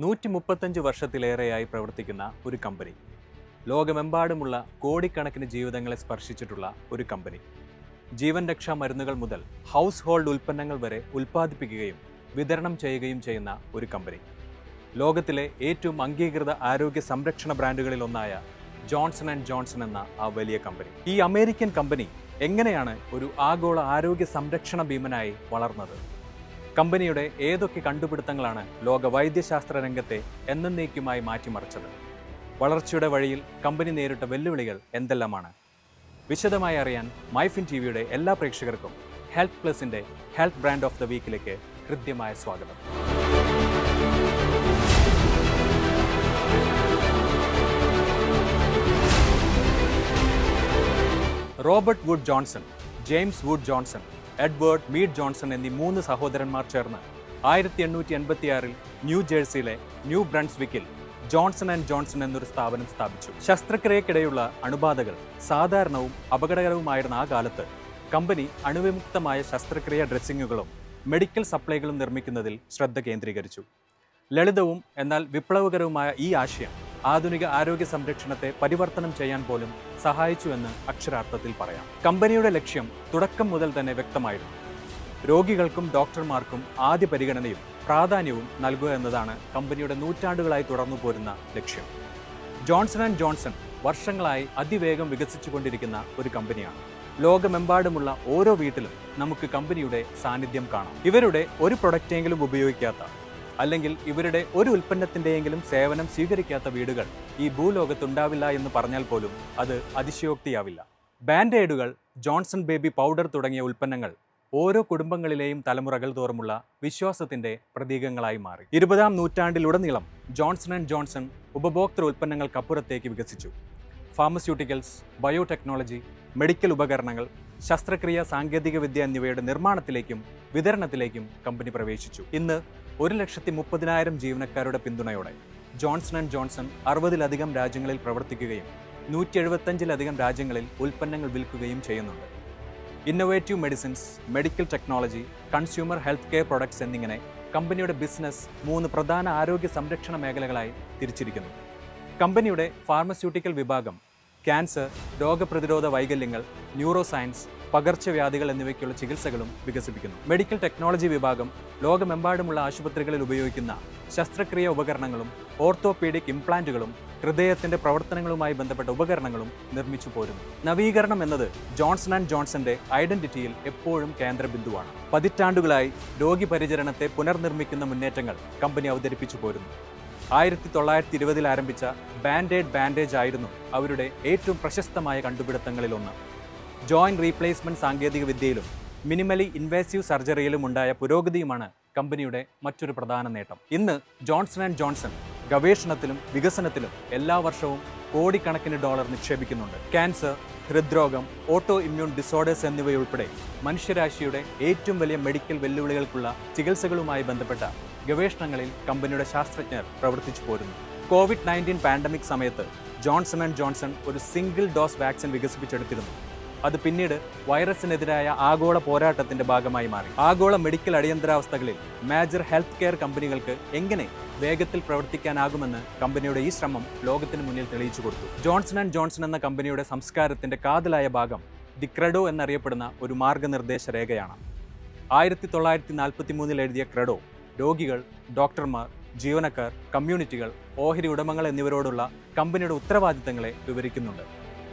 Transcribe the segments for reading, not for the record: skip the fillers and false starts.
135 വർഷത്തിലേറെയായി പ്രവർത്തിക്കുന്ന ഒരു കമ്പനി. ലോകമെമ്പാടുമുള്ള കോടിക്കണക്കിന് ജീവിതങ്ങളെ സ്പർശിച്ചിട്ടുള്ള ഒരു കമ്പനി. ജീവൻ രക്ഷാ മരുന്നുകൾ മുതൽ ഹൗസ് ഹോൾഡ് ഉൽപ്പന്നങ്ങൾ വരെ ഉൽപ്പാദിപ്പിക്കുകയും വിതരണം ചെയ്യുകയും ചെയ്യുന്ന ഒരു കമ്പനി. ലോകത്തിലെ ഏറ്റവും അംഗീകൃത ആരോഗ്യ സംരക്ഷണ ബ്രാൻഡുകളിൽ ഒന്നായ ജോൺസൺ ആൻഡ് ജോൺസൺ എന്ന ആ വലിയ കമ്പനി. ഈ അമേരിക്കൻ കമ്പനി എങ്ങനെയാണ് ഒരു ആഗോള ആരോഗ്യ സംരക്ഷണ ഭീമനായി വളർന്നത്? കമ്പനിയുടെ ഏതൊക്കെ കണ്ടുപിടുത്തങ്ങളാണ് ലോക വൈദ്യശാസ്ത്ര രംഗത്തെ എന്നേക്കുമായി മാറ്റിമറിച്ചത്? വളർച്ചയുടെ വഴിയിൽ കമ്പനി നേരിട്ട വെല്ലുവിളികൾ എന്തെല്ലാമാണ്? വിശദമായി അറിയാൻ മൈഫിൻ ടിവിയുടെ എല്ലാ പ്രേക്ഷകർക്കും ഹെൽത്ത് പ്ലസിന്റെ ഹെൽത്ത് ബ്രാൻഡ് ഓഫ് ദ വീക്കിലേക്ക് ഹൃദ്യമായ സ്വാഗതം. Robert Wood Johnson, James Wood Johnson, Edward Mead Johnson എന്നീ 3 സഹോദരന്മാർ ചേർന്ന് 1886 ന്യൂ ജേഴ്സിയിലെ ന്യൂ ബ്രൺസ്വിക്കിൽ ജോൺസൺ ആൻഡ് ജോൺസൺ എന്നൊരു സ്ഥാപനം സ്ഥാപിച്ചു. ശസ്ത്രക്രിയക്കിടെയുള്ള അണുബാധകൾ സാധാരണവും അപകടകരവുമായിരുന്ന ആ കാലത്ത് കമ്പനി അണുവിമുക്തമായ ശസ്ത്രക്രിയ ഡ്രസ്സിങ്ങുകളും മെഡിക്കൽ സപ്ലൈകളും നിർമ്മിക്കുന്നതിൽ ശ്രദ്ധ കേന്ദ്രീകരിച്ചു. ലളിതവും എന്നാൽ വിപ്ലവകരവുമായ ഈ ആശയം ആധുനിക ആരോഗ്യ സംരക്ഷണത്തെ പരിവർത്തനം ചെയ്യാൻ പോലും സഹായിച്ചുവെന്ന് അക്ഷരാർത്ഥത്തിൽ പറയാം. കമ്പനിയുടെ ലക്ഷ്യം തുടക്കം മുതൽ തന്നെ വ്യക്തമായിരുന്നു. രോഗികൾക്കും ഡോക്ടർമാർക്കും ആദ്യ പരിഗണനയും പ്രാധാന്യവും നൽകുക എന്നതാണ് കമ്പനിയുടെ നൂറ്റാണ്ടുകളായി തുടർന്നു പോരുന്ന ലക്ഷ്യം. ജോൺസൺ ആൻഡ് ജോൺസൺ വർഷങ്ങളായി അതിവേഗം വികസിച്ചുകൊണ്ടിരിക്കുന്ന ഒരു കമ്പനിയാണ്. ലോകമെമ്പാടുമുള്ള ഓരോ വീട്ടിലും നമുക്ക് കമ്പനിയുടെ സാന്നിധ്യം കാണാം. ഇവരുടെ ഒരു പ്രൊഡക്റ്റെങ്കിലും ഉപയോഗിക്കാത്ത, അല്ലെങ്കിൽ ഇവരുടെ ഒരു ഉൽപ്പന്നത്തിൻ്റെയെങ്കിലും സേവനം സ്വീകരിക്കാത്ത വീടുകൾ ഈ ഭൂലോകത്തുണ്ടാവില്ല എന്ന് പറഞ്ഞാൽ പോലും അത് അതിശയോക്തിയാവില്ല. ബാൻഡേഡുകൾ, ജോൺസൺ ബേബി പൗഡർ തുടങ്ങിയ ഉൽപ്പന്നങ്ങൾ ഓരോ കുടുംബങ്ങളിലെയും തലമുറകൾ തോറുമുള്ള വിശ്വാസത്തിന്റെ പ്രതീകങ്ങളായി മാറി. 20-ാം നൂറ്റാണ്ടിലുടനീളം ജോൺസൺ ആൻഡ് ജോൺസൺ ഉപഭോക്തൃ ഉൽപ്പന്നങ്ങൾക്കപ്പുറത്തേക്ക് വികസിച്ചു. ഫാർമസ്യൂട്ടിക്കൽസ്, ബയോടെക്നോളജി, മെഡിക്കൽ ഉപകരണങ്ങൾ, ശസ്ത്രക്രിയ സാങ്കേതികവിദ്യ എന്നിവയുടെ നിർമ്മാണത്തിലേക്കും വിതരണത്തിലേക്കും കമ്പനി പ്രവേശിച്ചു. ഇന്ന് 1,30,000 ജീവനക്കാരുടെ പിന്തുണയോടെ ജോൺസൺ ആൻഡ് ജോൺസൺ 60-ലധികം രാജ്യങ്ങളിൽ പ്രവർത്തിക്കുകയും 175-ലധികം രാജ്യങ്ങളിൽ ഉൽപ്പന്നങ്ങൾ വിൽക്കുകയും ചെയ്യുന്നുണ്ട്. Innovative medicines, medical technology, consumer health care products എന്നിങ്ങനെ കമ്പനിയുടെ ബിസിനസ് 3 പ്രധാന ആരോഗ്യ സംരക്ഷണ മേഖലകളായി തിരിച്ചിരിക്കുന്നു. കമ്പനിയുടെ ഫാർമസ്യൂട്ടിക്കൽ വിഭാഗം ക്യാൻസർ, രോഗപ്രതിരോധ വൈകല്യങ്ങൾ, ന്യൂറോ സയൻസ്, പകർച്ചവ്യാധികൾ എന്നിവയ്ക്കുള്ള ചികിത്സകളും വികസിപ്പിക്കുന്നു. മെഡിക്കൽ ടെക്നോളജി വിഭാഗം ലോകമെമ്പാടുമുള്ള ആശുപത്രികളിൽ ഉപയോഗിക്കുന്ന ശസ്ത്രക്രിയ ഉപകരണങ്ങളും ഓർത്തോപീഡിക് ഇംപ്ലാന്റുകളും ഹൃദയത്തിന്റെ പ്രവർത്തനങ്ങളുമായി ബന്ധപ്പെട്ട ഉപകരണങ്ങളും നിർമ്മിച്ചു പോരുന്നു. നവീകരണം എന്നത് ജോൺസൺ ആൻഡ് ജോൺസന്റെ ഐഡന്റിറ്റിയിൽ എപ്പോഴും കേന്ദ്രബിന്ദുവാണ്. പതിറ്റാണ്ടുകളായി രോഗി പരിചരണത്തെ പുനർനിർമ്മിക്കുന്ന മുന്നേറ്റങ്ങൾ കമ്പനി അവതരിപ്പിച്ചു പോരുന്നു. 1920-ൽ ആരംഭിച്ച ബാൻഡേജ് ആയിരുന്നു അവരുടെ ഏറ്റവും പ്രശസ്തമായ കണ്ടുപിടുത്തങ്ങളിലൊന്ന്. ജോയിന്റ് റീപ്ലേസ്മെന്റ് സാങ്കേതിക വിദ്യയിലും മിനിമലി ഇൻവേസീവ് സർജറിയിലും ഉണ്ടായ പുരോഗതിയുമാണ് കമ്പനിയുടെ മറ്റൊരു പ്രധാന നേട്ടം. ഇന്ന് ജോൺസൺ ആൻഡ് ജോൺസൺ ഗവേഷണത്തിലും വികസനത്തിലും എല്ലാ വർഷവും കോടിക്കണക്കിന് ഡോളർ നിക്ഷേപിക്കുന്നുണ്ട്. ക്യാൻസർ, ഹൃദ്രോഗം, ഓട്ടോ ഇമ്മ്യൂൺ ഡിസോർഡേഴ്സ് എന്നിവയുൾപ്പെടെ മനുഷ്യരാശിയുടെ ഏറ്റവും വലിയ മെഡിക്കൽ വെല്ലുവിളികൾക്കുള്ള ചികിത്സകളുമായി ബന്ധപ്പെട്ട ഗവേഷണങ്ങളിൽ കമ്പനിയുടെ ശാസ്ത്രജ്ഞർ പ്രവർത്തിച്ചു പോരുന്നു. COVID-19 പാൻഡമിക് സമയത്ത് ജോൺസൺ ആൻഡ് ജോൺസൺ ഒരു സിംഗിൾ ഡോസ് വാക്സിൻ വികസിപ്പിച്ചെടുത്തിരുന്നു. അത് പിന്നീട് വൈറസിനെതിരായ ആഗോള പോരാട്ടത്തിന്റെ ഭാഗമായി മാറി. ആഗോള മെഡിക്കൽ അടിയന്തരാവസ്ഥകളിൽ മേജർ ഹെൽത്ത് കെയർ കമ്പനികൾക്ക് എങ്ങനെ വേഗത്തിൽ പ്രവർത്തിക്കാനാകുമെന്ന് കമ്പനിയുടെ ഈ ശ്രമം ലോകത്തിന് മുന്നിൽ തെളിയിച്ചു കൊടുത്തു. ജോൺസൺ ആൻഡ് ജോൺസൺ എന്ന കമ്പനിയുടെ സംസ്കാരത്തിന്റെ കാതലായ ഭാഗം ദി ക്രെഡോ എന്നറിയപ്പെടുന്ന ഒരു മാർഗനിർദ്ദേശ രേഖയാണ്. 1943-ൽ എഴുതിയ ക്രെഡോ രോഗികൾ, ഡോക്ടർമാർ, ജീവനക്കാർ, കമ്മ്യൂണിറ്റികൾ, ഓഹരി ഉടമകൾ എന്നിവരോടുള്ള കമ്പനിയുടെ ഉത്തരവാദിത്തങ്ങളെ വിവരിക്കുന്നുണ്ട്.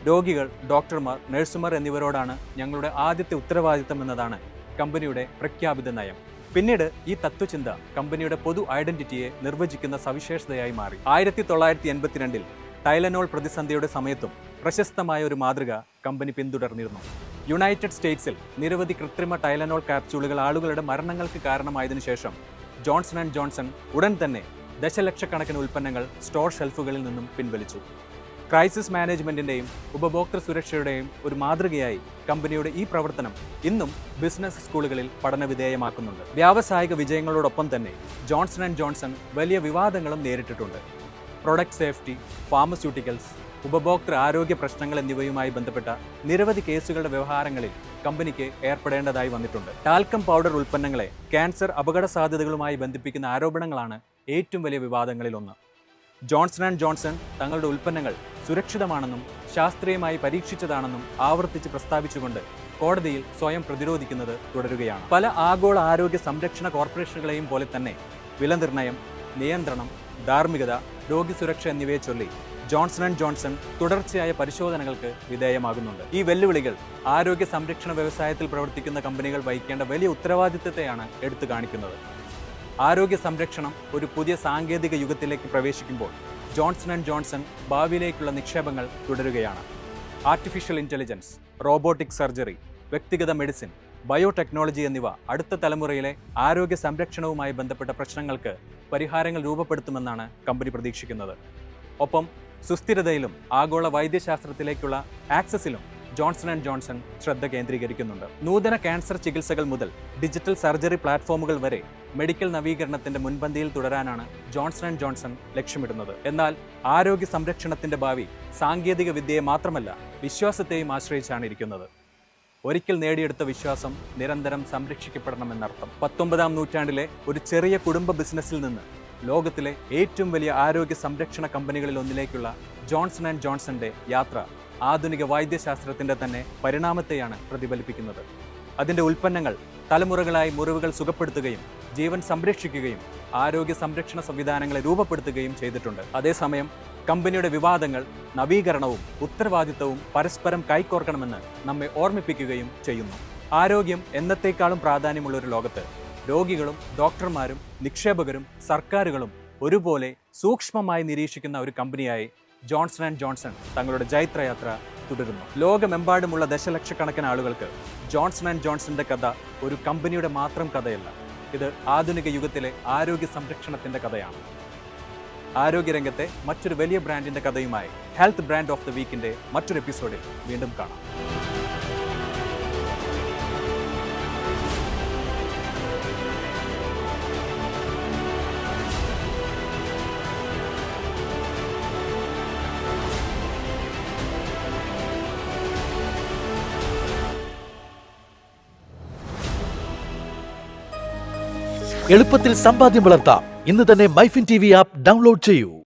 രോഗികൾ, ഡോക്ടർമാർ, നഴ്സുമാർ എന്നിവരോടാണ് ഞങ്ങളുടെ ആദ്യത്തെ ഉത്തരവാദിത്തം എന്നതാണ് കമ്പനിയുടെ പ്രഖ്യാപിത നയം. പിന്നീട് ഈ തത്വചിന്ത കമ്പനിയുടെ പൊതു ഐഡന്റിറ്റിയെ നിർവചിക്കുന്ന സവിശേഷതയായി മാറി. 1982-ൽ ടൈലനോൾ പ്രതിസന്ധിയുടെ സമയത്തും പ്രശസ്തമായ ഒരു മാതൃക കമ്പനി പിന്തുടർന്നിരുന്നു. യുണൈറ്റഡ് സ്റ്റേറ്റ്സിൽ നിരവധി കൃത്രിമ ടൈലനോൾ ക്യാപ്സ്യൂളുകൾ ആളുകളുടെ മരണങ്ങൾക്ക് കാരണമായതിനു ശേഷം ജോൺസൺ ആൻഡ് ജോൺസൺ ഉടൻ തന്നെ ദശലക്ഷക്കണക്കിന് ഉൽപ്പന്നങ്ങൾ സ്റ്റോർ ഷെൽഫുകളിൽ നിന്നും പിൻവലിച്ചു. ക്രൈസിസ് മാനേജ്മെന്റിന്റെയും ഉപഭോക്തൃ സുരക്ഷയുടെയും ഒരു മാതൃകയായി കമ്പനിയുടെ ഈ പ്രവർത്തനം ഇന്നും ബിസിനസ് സ്കൂളുകളിൽ പഠനവിധേയമാക്കുന്നുണ്ട്. വ്യാവസായിക വിജയങ്ങളോടൊപ്പം തന്നെ ജോൺസൺ ആൻഡ് ജോൺസൺ വലിയ വിവാദങ്ങളും നേരിട്ടിട്ടുണ്ട്. പ്രൊഡക്റ്റ് സേഫ്റ്റി, ഫാർമസ്യൂട്ടിക്കൽസ്, ഉപഭോക്തൃ ആരോഗ്യ പ്രശ്നങ്ങൾ എന്നിവയുമായി ബന്ധപ്പെട്ട നിരവധി കേസുകളുടെ വ്യവഹാരങ്ങളിൽ കമ്പനിക്ക് ഏർപ്പെടേണ്ടതായി വന്നിട്ടുണ്ട്. ടാൽക്കം പൗഡർ ഉൽപ്പന്നങ്ങളെ ക്യാൻസർ അപകട സാധ്യതകളുമായി ബന്ധിപ്പിക്കുന്ന ആരോപണങ്ങളാണ് ഏറ്റവും വലിയ വിവാദങ്ങളിലൊന്ന്. ജോൺസൺ ആൻഡ് ജോൺസൺ തങ്ങളുടെ ഉൽപ്പന്നങ്ങൾ സുരക്ഷിതമാണെന്നും ശാസ്ത്രീയമായി പരീക്ഷിച്ചതാണെന്നും ആവർത്തിച്ച് പ്രസ്താവിച്ചുകൊണ്ട് കോടതിയിൽ സ്വയം പ്രതിരോധിക്കുന്നത് തുടരുകയാണ്. പല ആഗോള ആരോഗ്യ സംരക്ഷണ കോർപ്പറേഷനുകളെയും പോലെ തന്നെ വിലനിർണ്ണയം, നിയന്ത്രണം, ധാർമ്മികത, രോഗി സുരക്ഷ എന്നിവയെ ചൊല്ലി ജോൺസൺ ആൻഡ് ജോൺസൺ തുടർച്ചയായ പരിശോധനകൾക്ക് വിധേയമാകുന്നുണ്ട്. ഈ വെല്ലുവിളികൾ ആരോഗ്യ സംരക്ഷണ വ്യവസായത്തിൽ പ്രവർത്തിക്കുന്ന കമ്പനികൾ വഹിക്കേണ്ട വലിയ ഉത്തരവാദിത്തത്തെയാണ് എടുത്തു കാണിക്കുന്നത്. ആരോഗ്യ സംരക്ഷണം ഒരു പുതിയ സാങ്കേതിക യുഗത്തിലേക്ക് പ്രവേശിക്കുമ്പോൾ ജോൺസൺ ആൻഡ് ജോൺസൺ ഭാവിയിലേക്കുള്ള നിക്ഷേപങ്ങൾ തുടരുകയാണ്. ആർട്ടിഫിഷ്യൽ ഇൻ്റലിജൻസ്, റോബോട്ടിക് സർജറി, വ്യക്തിഗത മെഡിസിൻ, ബയോടെക്നോളജി എന്നിവ അടുത്ത തലമുറയിലെ ആരോഗ്യ സംരക്ഷണവുമായി ബന്ധപ്പെട്ട പ്രശ്നങ്ങൾക്ക് പരിഹാരങ്ങൾ രൂപപ്പെടുത്തുമെന്നാണ് കമ്പനി പ്രതീക്ഷിക്കുന്നത്. ഒപ്പം സുസ്ഥിരതയിലും ആഗോള വൈദ്യശാസ്ത്രത്തിലേക്കുള്ള ആക്സസിലും ജോൺസൺ ആൻഡ് ജോൺസൺ ശ്രദ്ധ കേന്ദ്രീകരിക്കുന്നുണ്ട്. നൂതന ക്യാൻസർ ചികിത്സകൾ മുതൽ ഡിജിറ്റൽ സർജറി പ്ലാറ്റ്ഫോമുകൾ വരെ മെഡിക്കൽ നവീകരണത്തിന്റെ മുൻപന്തിയിൽ തുടരാനാണ് ജോൺസൺ ആൻഡ് ജോൺസൺ ലക്ഷ്യമിടുന്നത്. എന്നാൽ ആരോഗ്യ സംരക്ഷണത്തിന്റെ ഭാവി സാങ്കേതിക വിദ്യയെ മാത്രമല്ല, വിശ്വാസത്തെയും ആശ്രയിച്ചാണ് ഇരിക്കുന്നത്. ഒരിക്കൽ നേടിയെടുത്ത വിശ്വാസം നിരന്തരം സംരക്ഷിക്കപ്പെടണമെന്നർത്ഥം. 19-ാം നൂറ്റാണ്ടിലെ ഒരു ചെറിയ കുടുംബ ബിസിനസ്സിൽ നിന്ന് ലോകത്തിലെ ഏറ്റവും വലിയ ആരോഗ്യ സംരക്ഷണ കമ്പനികളിൽ ഒന്നിലേക്കുള്ള ജോൺസൺ ആൻഡ് ജോൺസന്റെ യാത്ര ആധുനിക വൈദ്യശാസ്ത്രത്തിന്റെ തന്നെ പരിണാമത്തെയാണ് പ്രതിഫലിപ്പിക്കുന്നത്. അതിന്റെ ഉൽപ്പന്നങ്ങൾ തലമുറകളായി മുറിവുകൾ സുഖപ്പെടുത്തുകയും ജീവൻ സംരക്ഷിക്കുകയും ആരോഗ്യ സംരക്ഷണ സംവിധാനങ്ങളെ രൂപപ്പെടുത്തുകയും ചെയ്തിട്ടുണ്ട്. അതേസമയം കമ്പനിയുടെ വിവാദങ്ങൾ നവീകരണവും ഉത്തരവാദിത്തവും പരസ്പരം കൈകോർക്കണമെന്ന് നമ്മെ ഓർമ്മിപ്പിക്കുകയും ചെയ്യുന്നു. ആരോഗ്യം എന്നത്തേക്കാളും പ്രാധാന്യമുള്ള ഒരു ലോകത്ത് രോഗികളും ഡോക്ടർമാരും നിക്ഷേപകരും സർക്കാരുകളും ഒരുപോലെ സൂക്ഷ്മമായി നിരീക്ഷിക്കുന്ന ഒരു കമ്പനിയായി ജോൺസൺ ആൻഡ് ജോൺസൺ തങ്ങളുടെ ജൈത്രയാത്ര തുടരുന്നു. ലോകമെമ്പാടുമുള്ള ദശലക്ഷക്കണക്കിന് ആളുകൾക്ക് ജോൺസൺ ആൻഡ് ജോൺസന്റെ കഥ ഒരു കമ്പനിയുടെ മാത്രം കഥയല്ല. ഇത് ആധുനിക യുഗത്തിലെ ആരോഗ്യ സംരക്ഷണത്തിന്റെ കഥയാണ്. ആരോഗ്യരംഗത്തെ മറ്റൊരു വലിയ ബ്രാൻഡിന്റെ കഥയുമായി ഹെൽത്ത് ബ്രാൻഡ് ഓഫ് ദ വീക്കിന്റെ മറ്റൊരു എപ്പിസോഡിൽ വീണ്ടും കാണാം. എളുപ്പത്തിൽ സമ്പാദ്യം വളർത്താം. ഇന്ന് തന്നെ മൈഫിൻ TV ആപ്പ് ഡൗൺലോഡ് ചെയ്യൂ.